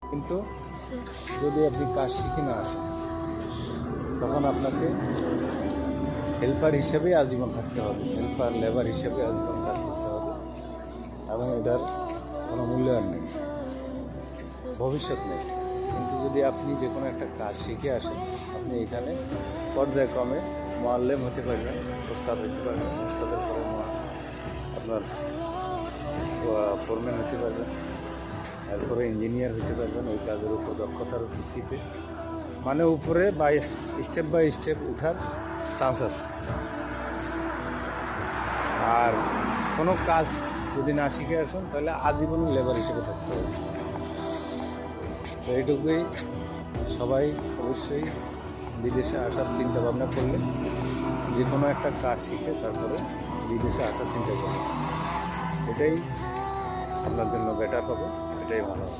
কিন্তু যদি আপনি কাজ শিখে না আসেন তখন আপনাকে হেল্পার হিসেবেই আজীবন থাকতে হবে, হেল্পার লেবার হিসেবে আজীবন কাজ করতে হবে এবং এটার কোনো মূল্যায়ন নেই, ভবিষ্যৎ নেই। কিন্তু যদি আপনি যে কোনো একটা কাজ শিখে আসেন, আপনি এখানে পর্যায়ক্রমে মোয়াল্লেম হতে পারবেন, ওস্তাদ হতে পারবেন, ওস্তাদের পরে আপনার ফোরম্যান হতে পারবেন, এরপরে ইঞ্জিনিয়ার হতে পারবেন ওই কাজের উপর দক্ষতার ভিত্তিতে। মানে উপরে বাই স্টেপ উঠার চান্স আছে। আর কোনো কাজ যদি না শিখে আসুন তাহলে আজীবন লেবার হিসেবে থাকতে হবে। তো এইটুকুই, সবাই অবশ্যই বিদেশে আসার চিন্তা ভাবনা করলে যে কোনো একটা কাজ শিখে তারপরে বিদেশে আসার চিন্তা করবে, এটাই আপনার জন্য বেটার হবে, এটাই ভালো হবে।